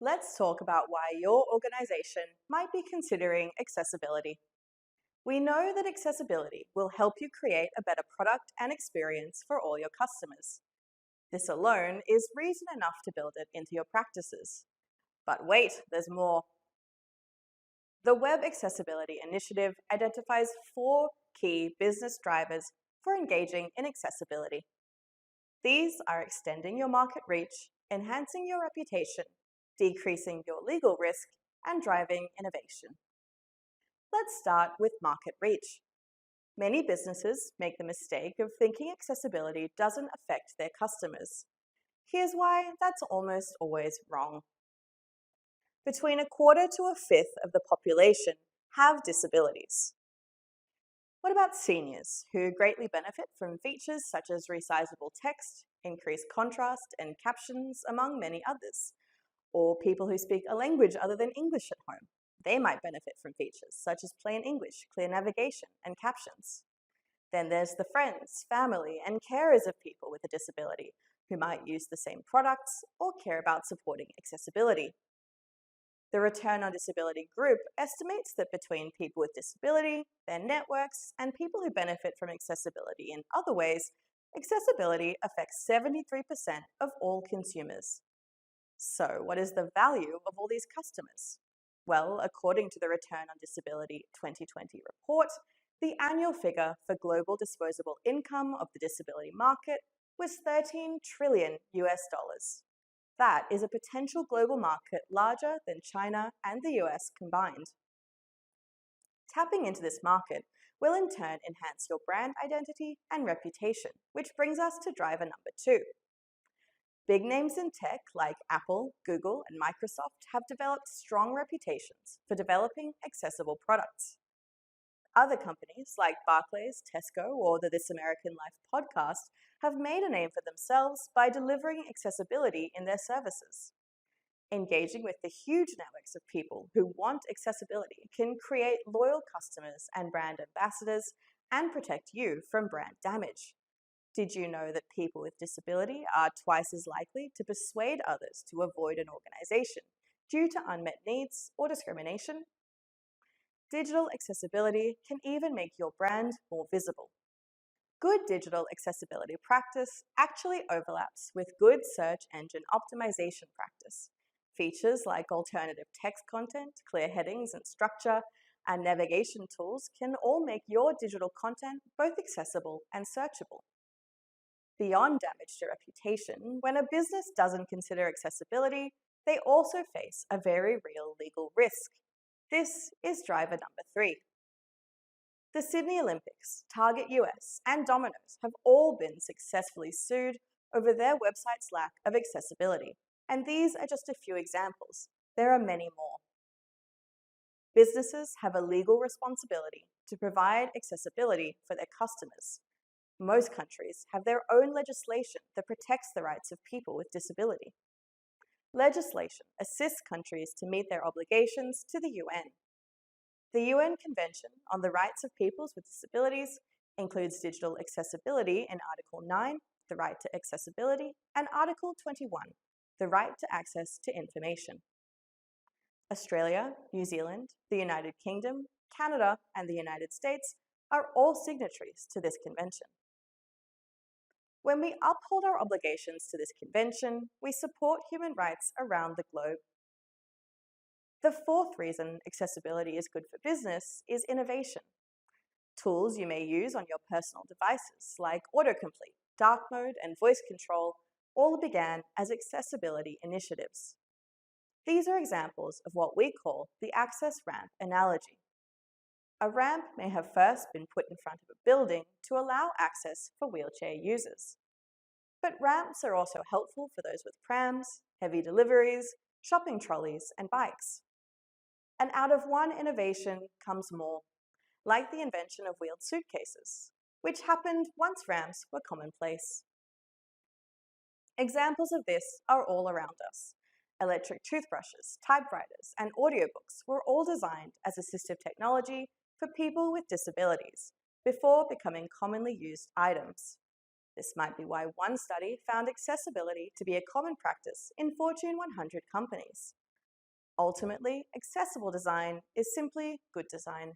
Let's talk about why your organization might be considering accessibility. We know that accessibility will help you create a better product and experience for all your customers. This alone is reason enough to build it into your practices. But wait, there's more. The Web Accessibility Initiative identifies 4 key business drivers for engaging in accessibility. These are extending your market reach, enhancing your reputation, decreasing your legal risk, and driving innovation. Let's start with market reach. Many businesses make the mistake of thinking accessibility doesn't affect their customers. Here's why that's almost always wrong. Between a quarter to a fifth of the population have disabilities. What about seniors, who greatly benefit from features such as resizable text, increased contrast, and captions, among many others? Or people who speak a language other than English at home? They might benefit from features such as plain English, clear navigation, and captions. Then there's the friends, family, and carers of people with a disability who might use the same products or care about supporting accessibility. The Return on Disability Group estimates that between people with disability, their networks, and people who benefit from accessibility in other ways, accessibility affects 73% of all consumers. So, what is the value of all these customers? Well, according to the Return on Disability 2020 report, the annual figure for global disposable income of the disability market was 13 trillion US dollars. That is a potential global market larger than China and the US combined. Tapping into this market will in turn enhance your brand identity and reputation, which brings us to driver number 2. Big names in tech like Apple, Google, and Microsoft have developed strong reputations for developing accessible products. Other companies like Barclays, Tesco, or the This American Life podcast have made a name for themselves by delivering accessibility in their services. Engaging with the huge networks of people who want accessibility can create loyal customers and brand ambassadors and protect you from brand damage. Did you know that people with disability are twice as likely to persuade others to avoid an organization due to unmet needs or discrimination? Digital accessibility can even make your brand more visible. Good digital accessibility practice actually overlaps with good search engine optimization practice. Features like alternative text content, clear headings and structure, and navigation tools can all make your digital content both accessible and searchable. Beyond damage to reputation, when a business doesn't consider accessibility, they also face a very real legal risk. This is driver number 3. The Sydney Olympics, Target US, and Domino's have all been successfully sued over their website's lack of accessibility, and these are just a few examples. There are many more. Businesses have a legal responsibility to provide accessibility for their customers. Most countries have their own legislation that protects the rights of people with disability. Legislation assists countries to meet their obligations to the UN. The UN Convention on the Rights of Peoples with Disabilities includes digital accessibility in Article 9, the right to accessibility, and Article 21, the right to access to information. Australia, New Zealand, the United Kingdom, Canada, and the United States are all signatories to this convention. When we uphold our obligations to this convention, we support human rights around the globe. The 4th reason accessibility is good for business is innovation. Tools you may use on your personal devices, like autocomplete, dark mode, and voice control, all began as accessibility initiatives. These are examples of what we call the access ramp analogy. A ramp may have first been put in front of a building to allow access for wheelchair users. But ramps are also helpful for those with prams, heavy deliveries, shopping trolleys, and bikes. And out of one innovation comes more, like the invention of wheeled suitcases, which happened once ramps were commonplace. Examples of this are all around us. Electric toothbrushes, typewriters, and audiobooks were all designed as assistive technology for people with disabilities before becoming commonly used items. This might be why one study found accessibility to be a common practice in Fortune 100 companies. Ultimately, accessible design is simply good design.